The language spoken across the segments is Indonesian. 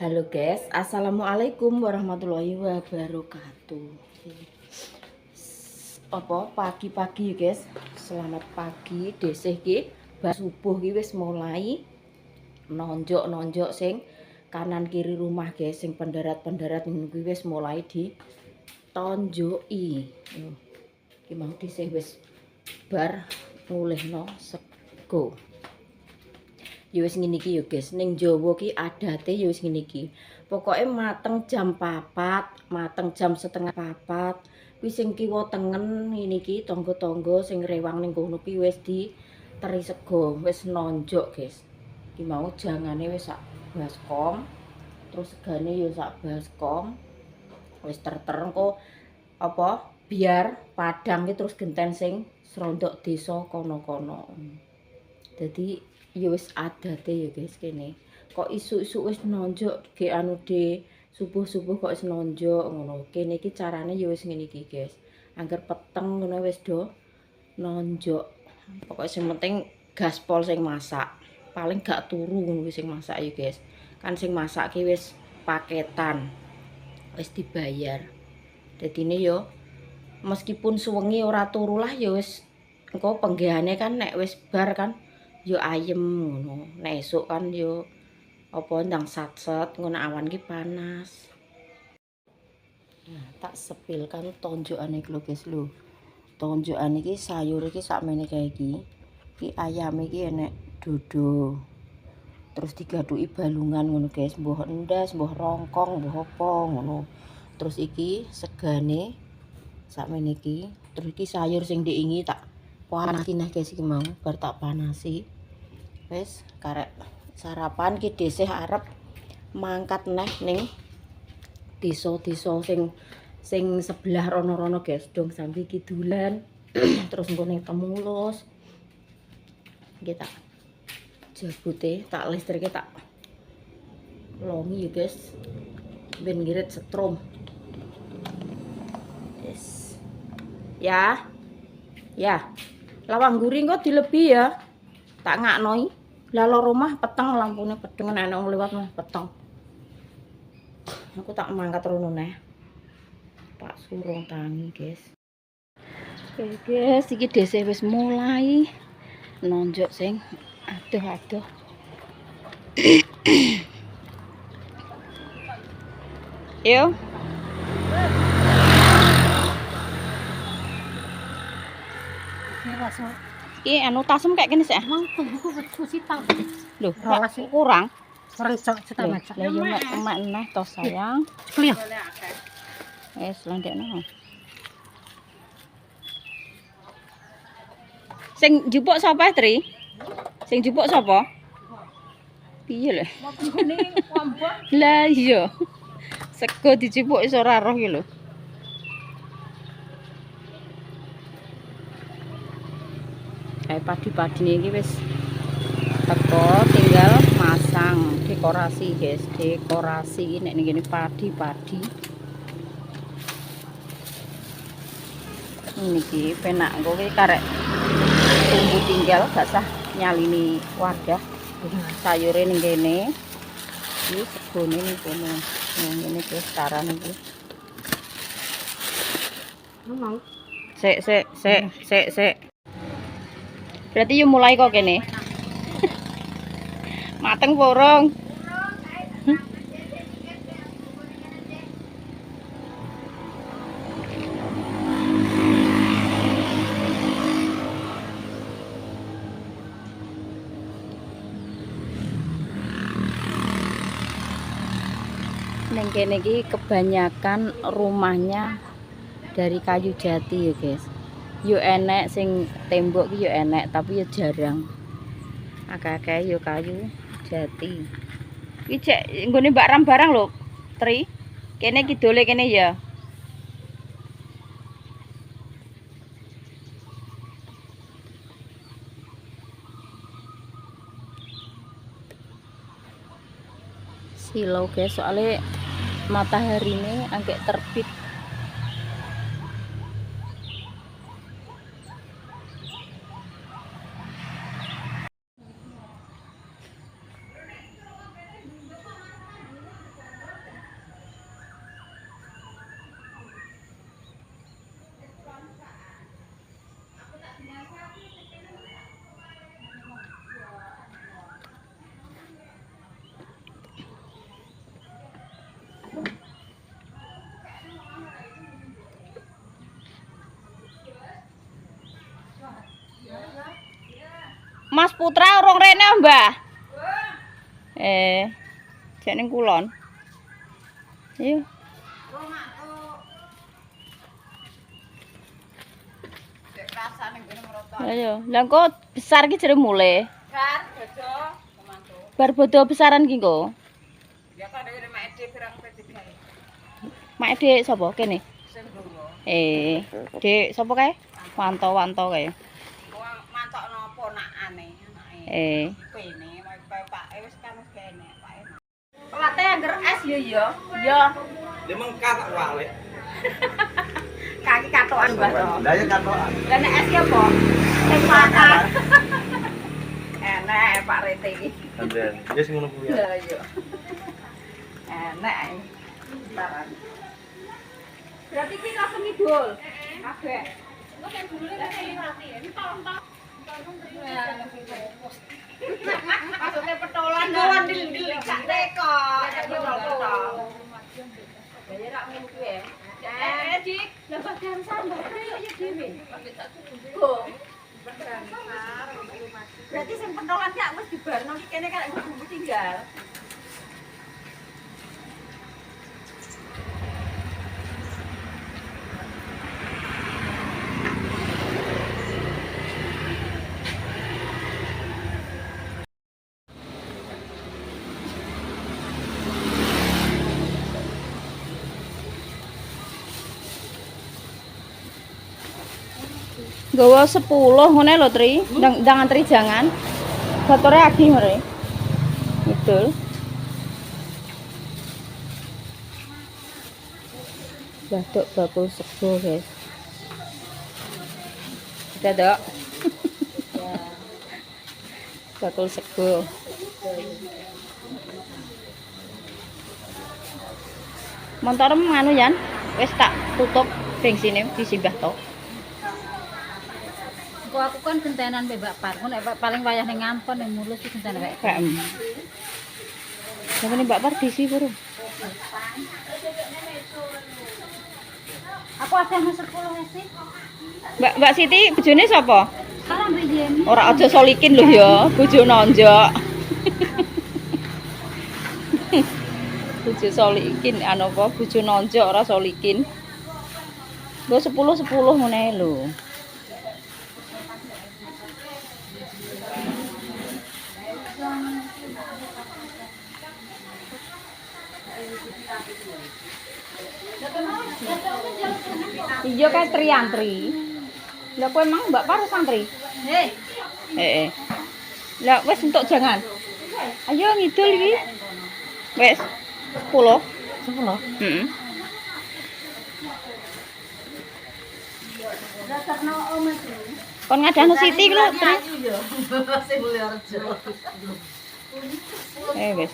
Halo guys, assalamualaikum warahmatullahi wabarakatuh. Pagi-pagi guys, selamat pagi. Desih ki, bar subuh ki wis mulai nonjok sing kanan kiri rumah guys, sing pendarat ngono ki wis mulai ditonjoki. Ki mau desih wis bar ngulehno sego. Ya wis ngene iki ya guys, ning Jawa ki adate ya wis ngene iki. Pokoke mateng jam 4, mateng jam setengah 4. Kuwi sing kiwa tengen ngene iki tangga-tangga sing rewang ning kono ki wis diteri sego, wis nonjok guys. Ki mau jangane wis sak baskom, terus segane ya sak baskom. Wis ter-ter engko apa biar padang ki terus genten sing srondok desa kono-kono. Dadi ya wis adate ya guys kene. Kok isuk-isuk wis nonjok ge anu de subuh-subuh kok wis nonjok ngono. Kene iki carane ya wis ngene iki guys. Angger peteng ngono wis do nonjok. Pokoke sing penting gaspol sing masak. Paling gak turu ngono sing masak ya guys. Kan sing masak ki wis paketan. Wis dibayar. Dadine yo meskipun suwengi ora turu lah ya wis engko penggehane kan nek wis bar kan yo ayem ngono. Nek esuk kan yo apa ndang satset ngono awan ki panas. Nah, tak sepilkan tonjokane iki lho guys lho. Tonjokan iki sayur iki sakmene kae iki. Iki ayam iki enek dodo. Terus digaduki balungan ngono guys, mbuh endas, mbuh rongkong, mbuh apa ngono. Terus iki segane sakmene iki. Terus iki sayur sing diingi tak panasi nah guys iki mau bar tak panasi. Wis karek sarapan ki desih arep mangkat neh ning desa-desa sing sebelah rono-rono guys, dong sambil kidulan terus engko ning Temulus. Iki tak jabute, tak listrike tak longi ya guys. Ben ngirit setrum. Yes. Ya. Ya. Lawang guring kok dilebih ya. Tak ngaknoi. Lalo rumah peteng lampune pedeng nek wong liwat mah peteng. Aku tak mangkat rono neh. Tak surung tangi, guys. Oke, guys, iki desa wis mulai nonjok sing adoh-adoh. Yo. Iki anu tasem kayak gini sih. Emang cuci tang. Loh, kurang. Resok cetak macak. Lah yo emak neh to sayang. Kliang. Wes landekno. Sing jupuk sapa, Tri? Sing jupuk sapa? Piye lho? Lah iya. Sego dijupuk iso ora roh iki lho. Kayak padi-padine iki wis teko, tinggal masang dekorasi guys, dekorasi nek ning kene padi-padi. Niki penak engko ki karek tunggu tinggal gak sah nyalini wadah. Sayure ning kene. Iki segone ning kono. Ngene guys carane iki. Ngomong. Sik. Berarti yo mulai kok kene. Mateng porong. Neng kene iki kebanyakan rumahnya dari kayu jati ya guys. Yo enek sing tembok ki yo enek tapi yo jarang. Akeh-akeh yo kayu jati. Iki cek nggone Mbak Ram barang lho, Tri. Kene kidule kene ya. Silau guys, soalnya matahari ini agak terbit. Mas Putra urung rene, Mbah. Jek ning kulon. Ayo. Ayo, lha engko besar ki jere mulai. Bar bodo mantu. Bar bodo besaran ki engko. Ya kan dhewe mek ide pirang pedigree. Mak Dik sapa kene? Sing ngono. Dik sapa kae? Wanto-wanto kae. Wong mantokno ponakane anake. Pene pake wis kan wis kene pake. Late angger es yo yo. Yo. Dia mengkat wale. Kaki katokan Mbah to. Lah ya katokan. Lah nek es ki apa? Sing makan. Enak Pak Rete iki. Andren, ya sing ngono kuwi. Lah yo. Enak. Taran. Berarti ki langsung ngidul. Kabeh. Kok sing dulure kan mati. Ini tolong-tolong. Maksudnya petolan kawan dil gak teko. Ya rak ngono kuwi ya. Dik, lha bagian sambare yo ya dhewe. Berarti sing pentolan gak wis dibarno iki kene kan bumbu tinggal. Gawa 10 ngene lho, Tri. Ndang antri jangan. Batore agi mere. Betul. Batuk bakul sego, guys. Udah, Dok. Bakul sego. Montorem nganu Yan, wis tak tutup bengsine disimbah to. Kok aku kan gentenan mbek Mbak Par. Nek paling wayah ning ngampon ning mulus iki gentenan kayak. Sampe Mbak Par disi puru. Aku ada mas 10 sih. Mbak Siti bojone sapa? Salah mbek Yeni. Ora aja solikin lho ya, bojo nonjok. Bojo solikin anu apa bojo nonjok ora solikin. Lho 10 ngene lho. Iya kae tri-antri. Lah kowe emang Mbak Par santri? Heeh. Lah wis entuk jangan. Ayo ngidul iki. Wis 10. 10. Heeh. Kon ngadahno Siti ku lho, Tri. Sing Mulyorejo. Wis.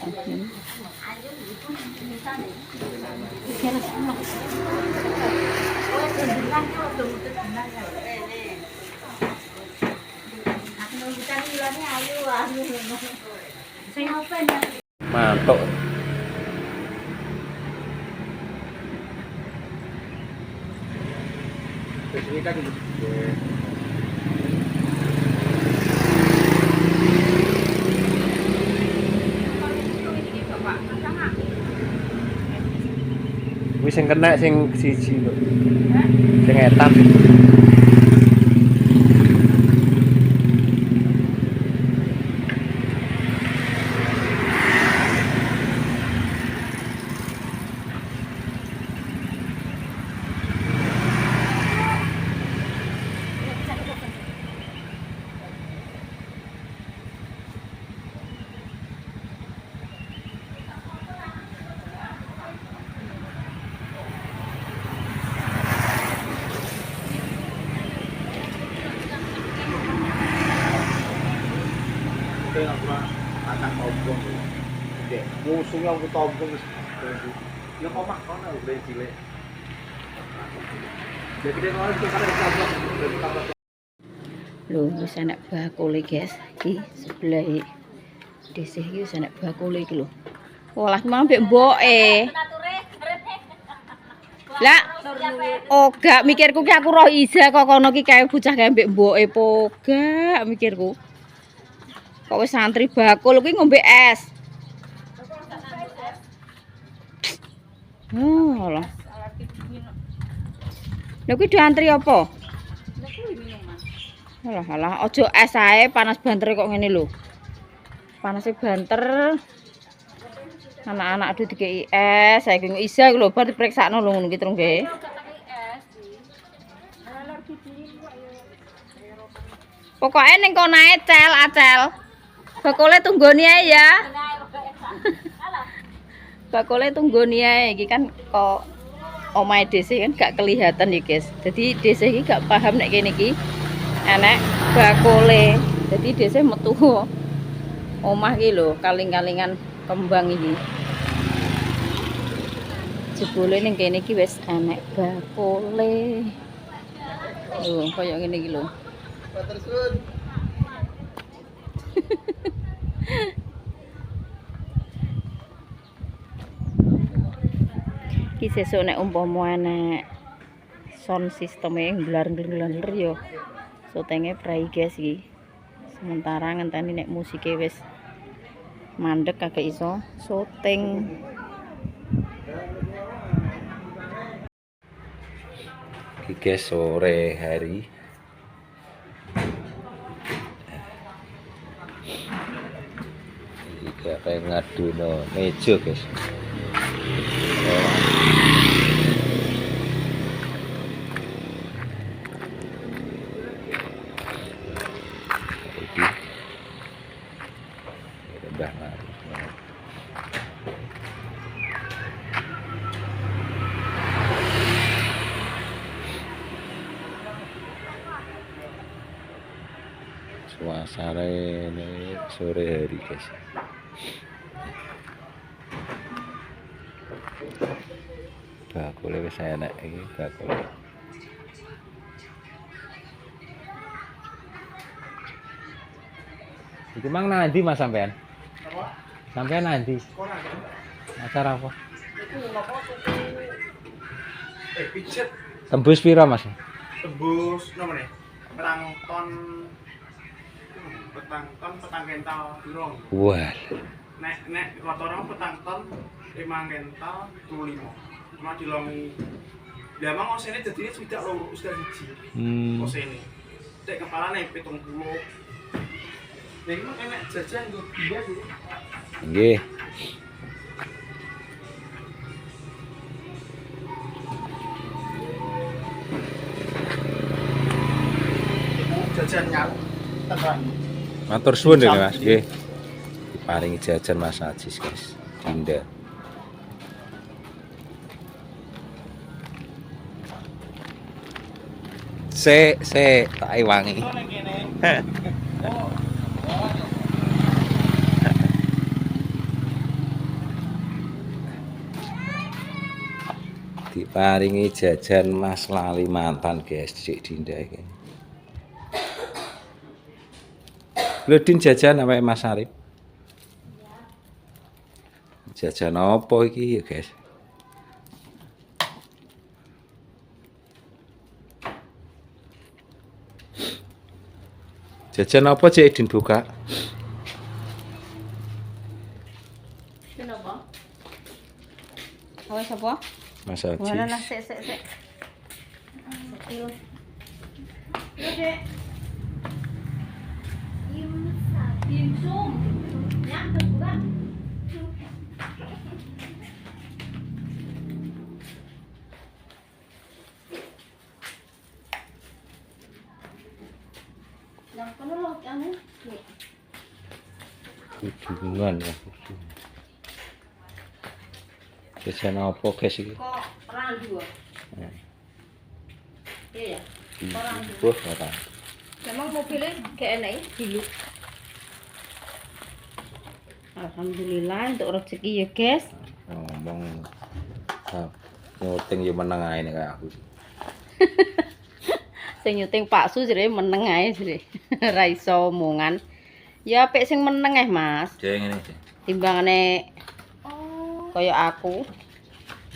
Mantuk. Wis ini kan wis sing kena sing siji kok. Sing etan. akan tombong gede musuhnya aku tombong ya kok mah kono lho cilik jadi dia kalau itu kan tombong Lho wis enak bakule guys iki sebelah desih iki wis enak bakule iki lho olah mang mbek mboke lah oh gak mikirku ki aku roh Iza kok kono ki kae bocah kae mbek mboke po gak mikirku Kok wis santri bakul kuwi ngombe es. Alah. Lha kuwi diantri apa? Alah, aja es ae panas banter kok ngene lho. Panasnya banter. Anak-anak aduh dikei es, saiki isa lho bar dipriksakno lho ngono ki terus nggih. Pokoke ning kono ae cel acel. Bakule tunggoni ae ya. Bakule tunggoni ae iki kan kok omahe dese kan gak kelihatan ya guys. Jadi dese iki gak paham nek kene iki enek bakule. Jadi dese metu omah iki lho kaling-kalingan kembang iki. Jebule ning kene iki wis enek bakule. Lho koyo ngene iki lho. Iki sesuk nek umpama enek sound sisteme nglar-nglar yo. Sotenge prai guys iki. Sementara ngenteni nek musike wis mandek kagak iso syuting. Iki guys sore hari. Iki kayak ngaduno meja guys. Udah suasana ini sore hari guys. Bakule wis enak iki bakule. Iki mang nanti Mas sampean? Apa? Sampean nanti. Acara apa? Pijet Tembus pira Mas? tembus nomor petang kental durung. Wah. Nek kotoran petang ton 5 kental 25. Cuma dilongi. Lah mang osene dadine swidak loro sudah siji. Osene. Tek kepalane 70. Nek enek jajan nggo bias iki. Nggih. Jajan nyat tenan. Matur suwun ya Mas, nggih. Diparingi jajan Mas Ajis, guys. Dinda. Se tak iwangi. Diparingi jajan Mas lali mantan, guys, Cik Dinda iki. Lho Din jajan apa Mas Arif? Jajan apa iki ya, guys? Jajan apa Cik Din buka? Kenapa? Wes apa? Mas Haji. Mana lah sik. Sekil. Yo, Dek. Dimsum. Nyambet bukan? Yang kono lho anu. Hubungan ya. Jajan apa guys iki? Kok randu. Iya ya. Wah, ora. Memang mobilnya gak enak dulu. Alhamdulillah untuk rezeki ya guys. Ngomong nyuting yo meneng ae nek kayak aku. Sing nyuting Pak Su jare meneng ae jare. Ra iso omongan. Ya apik sing meneng Mas. Jeng ngene iki. Timbangane kaya aku.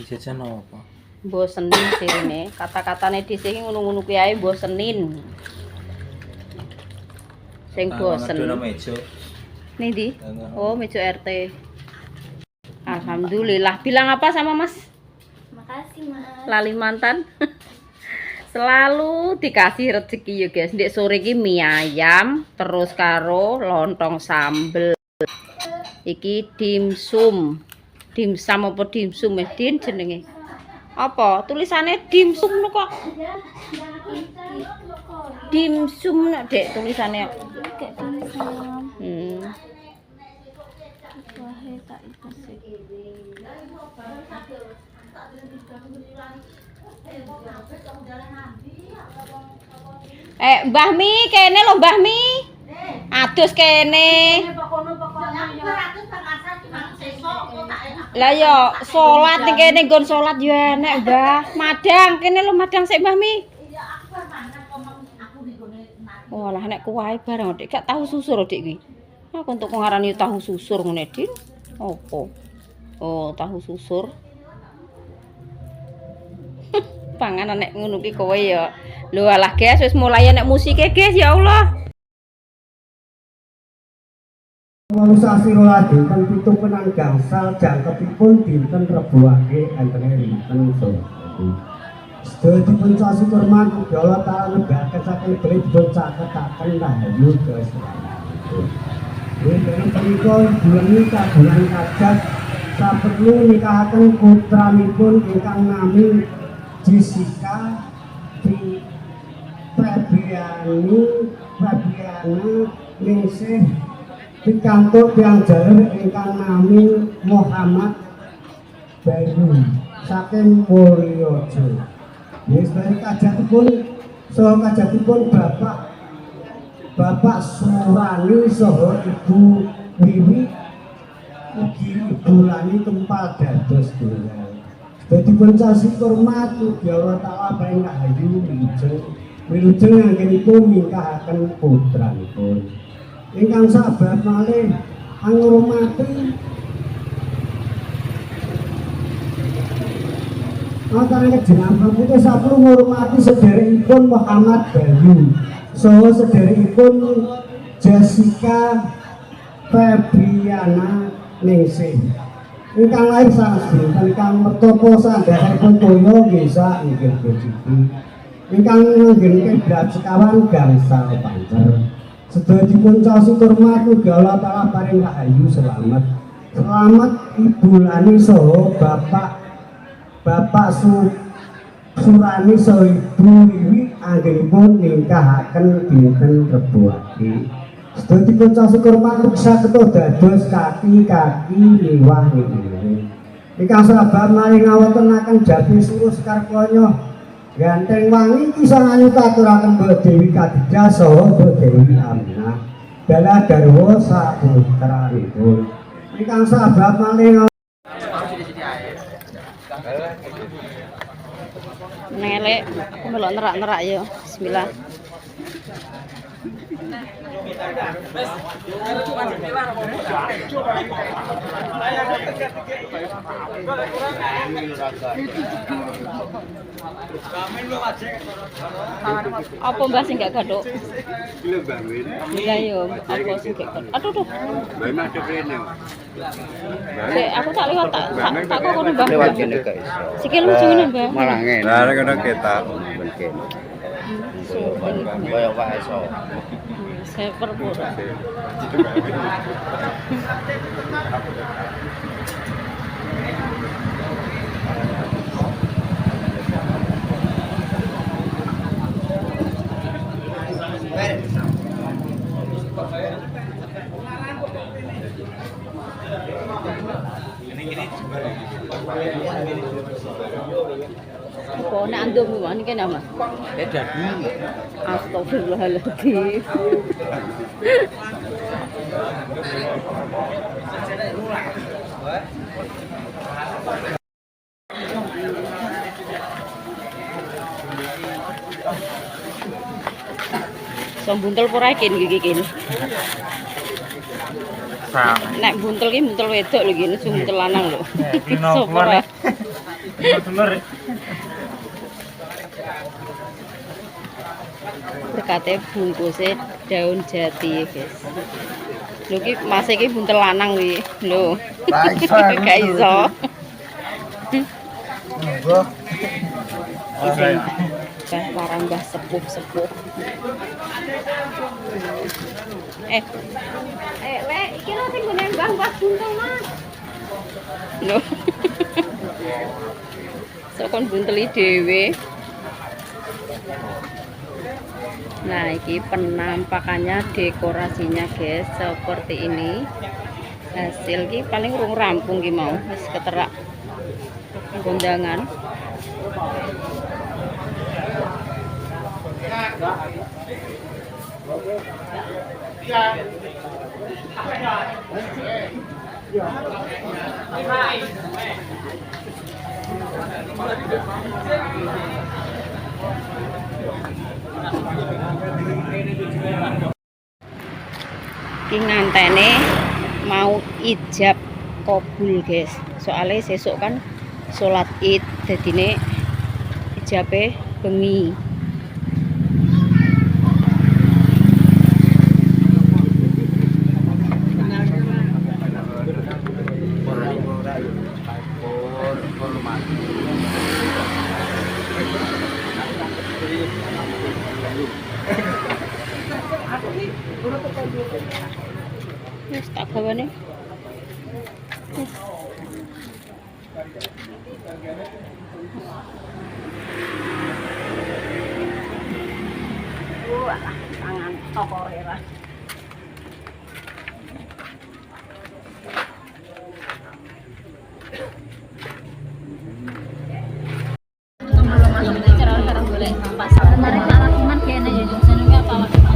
Jajan apa? Bosenin sirine. Kata-katane dhisik iki ngono-ngono kuwi ae bosenin. Sing bosen. Ngadono meja. Nih di. Oh, meja RT. Alhamdulillah. Bilang apa sama Mas? Makasih, Mas. Lali mantan. Selalu dikasih rezeki ya guys. Ndek sore iki mie ayam terus karo lontong sambel. Iki dimsum. Dimsum apa dimsum Din jenenge? Apa? Tulisannya dimsum lho kok. Dimsum nek Dek tulisannya. Kayak tulisan. Wahe tak itu sih. Mbah Mi, kene lho Mbah Mi. Adus kene. Lah yo salat ning kene nggon salat yo enek, Mbah. Madang kene lho madang sik Mbah Mi. Oh lah nek kuwae bareng Dik, gak tahu susur Dik iki. Aku untuk ngarani tahu susur ngene Din. Opo? Oh, tahu susur. Panganan nek ngono ki kowe ya. Lho alah guys wis mulai nek musike guys ya Allah. Sasi roladi kan pitung penang gangsal jangkepipun dinten Reboake enten dinten Sabtu. Sedaya sasi kurman Gusti Allah taala negaken saking beli dipun caketaken rahayu keselamatan. Ing punika bulan nikah bulan kajat saperlu nikahaken putranipun ingkang nami Jessica Febriana Ningsih pikantuk tiyang jaler ingkang nami Muhammad Bayu saking Mulyaja. Nggih sedaya kajatipun saha kajatipun Bapak Surani saha Ibu Wiwi ugi Ibu Lani tempal dados tunggal. Dipun sasi kurmat Gusti Allah taala paring rahayu wilujeng anggenipun nikahaken putranipun. Ingkang sabar malih angrumati Antara jenengan putus sapu ngurmati sederekipun Muhammad Bayu saha sederekipun Jessica Febriana Ningsih. Ingkang lair sasi ingkang mertopo sandhasipun toya nggih inggih bojiki. Ingkang nganggenke berat sekawan gangsal pancer. Sedaya dipun caos kurmat mugi Allah taala paring rahayu selamat. Selamat Ibu Lani saha Bapak Surani saha Ibu Wiwi anggenipun ningkahaken dinten Reboake. Sedaya dipun caos kurmat saged dados kaki-kaki liwah niki. Ingkang sabar maring ngawontenaken Jati Suruh Sekar Konyo ganteng wangi kisah nyutaturaken Mbok Dewi Kadija saha Mbok Dewi Aminah dalah garwa saputranipun. Ingkang sabar maring Nelek melok nerak-nerak ya. Bismillah. Apa mbah sing gak gathuk? Lho Mbak Win. Iya yo, apa sing gak gathuk? Aduh duh. Mbak Mas kene. Sik aku tak liwat tak kok ngono mbah. Lewat kene gak iso. Sikil lucu ngene mbah. Malah ngene. Lah kena ketak ben kene. Kaya wae iso. Saya perpura. Apa nek andum iki kene Mas? Dadi. Astagfirullahaladzim. Som buntel pora iki kene. Nek buntel ki buntel wedok lho iki, sing buntel lanang lho. Sopo bener. Berkate bungkusnya daun jati guys. Lho ki Mas iki buntel lanang wi. Lho. Ra iso. Gak iso. Monggo. Kan para mbah sepuh-sepuh. Le, iki lho sing ngene Mbah buntel Mas. Lho. Sok kon bunteli dhewe. Nah, ini penampakannya, dekorasinya guys, seperti ini. Hasil ini paling urung rampung ki mau, wis keterak kondangan. Ki ngantene mau ijab kabul guys, soalnya sesuk kan sholat id, dadine ijabe bengi. Wis tak gawane. Tangan tokore ra.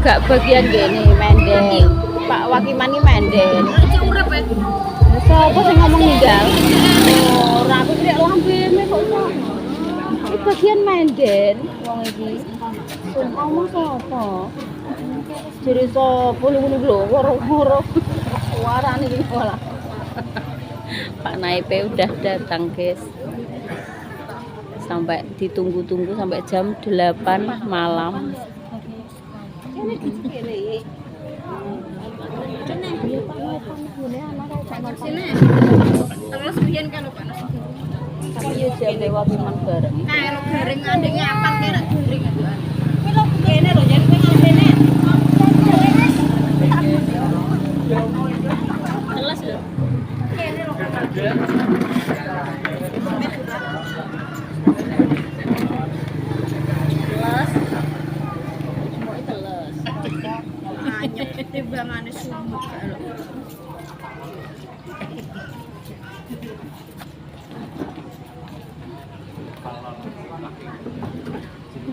Gak bagian gini menden. Pak Wakiman ini menden. Siapa sih ngomong ninggal? Ora aku tidak lambene kok sono. Iki bagian menden wong iki. Ngomong sapa? Jadi sapa lu lho woro-woro. Suarane iki malah. Pak Naipe udah datang, guys. Sampai ditunggu-tunggu sampai jam 8 malam. Terus biyen kan Pak. Iya jam lewat teman bareng. Kalau garing adenge apa kira garing itu. Kuwi lho kene lho yen kowe ngene. Jelas lho. Kene lho. Jelas. Cuma teles. Anyep timbangane sumuk lho.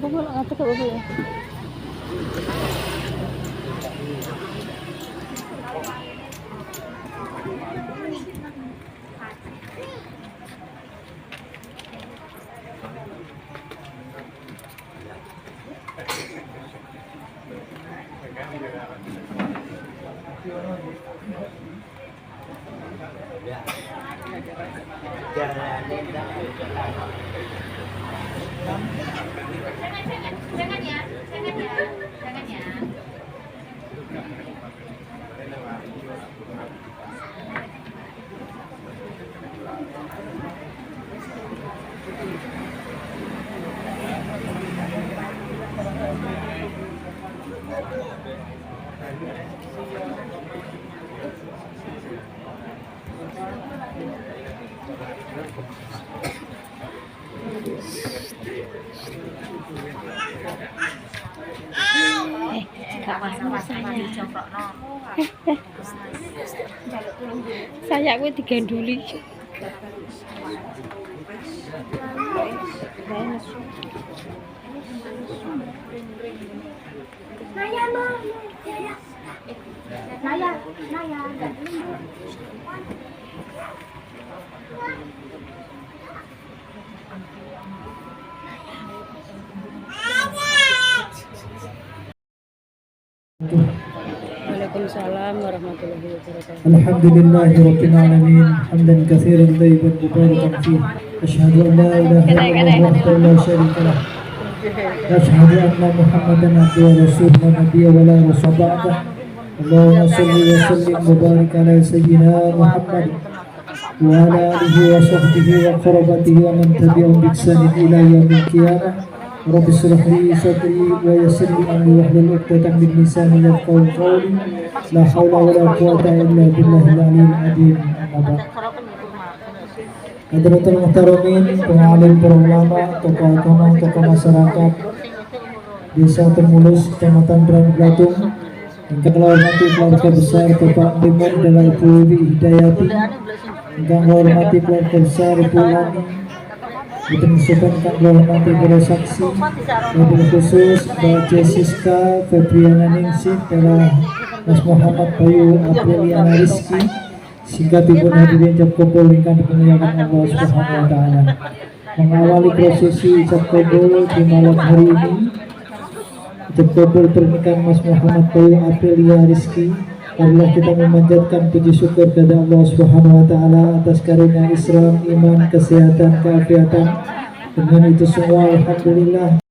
Apa lah ngata kok ya? Jangan ya. Saya kuwi diganduli. Waalaikumsalam warahmatullahi wabarakatuh. Alhamdulillahi rabbil alamin hamdan katsiran tayyiban mubarakan fih asyhadu an la ilaha illallah wahdahu la syarika lah asyhadu anna muhammadan abduhu wa rasuluhu nabiyya wa la rasul ba'dah Allahumma sholli wa sallim wa barik ala sayyidina Muhammad wa ala alihi wa sahbihi wa qarabatihi wa man tabi'ahum bi ihsanin ila yaumil qiyamah. Rabbi shrah li sadri wa yassir li amri wahlul 'uqdatam min lisani yafqahu qawli. La haula wa la quwwata illa billahil aliyyil azim. Amma ba'd. Hadratul muhtaramin, pengalim, para ulama, tokoh agama, tokoh masyarakat Desa Temulus, Kecamatan Ranggatung, ingkang hormati keluarga besar Bapak Limun dan Ibu Hidayati, ingkang hormati keluarga besar Ibu Lani, Ibu Sopan, ingkang hormati para saksi, wabil khusus Mbak Jessica Febriana Ningsih, Mas Muhammad Bayu Apriliana Rizki, singkatipun hadirin ijab kabul ingkang dimuliakan Allah Subhanahu wa taala. Mengawali prosesi ijab kabul di malam hari ini, ijab kabul pernikahan Mas Muhammad Bayu Aprilia Rizki, marilah kita memanjatkan puji syukur kepada Allah Subhanahu wa taala atas karunia Islam, iman, kesehatan, keafiatan. Dengan itu semua alhamdulillah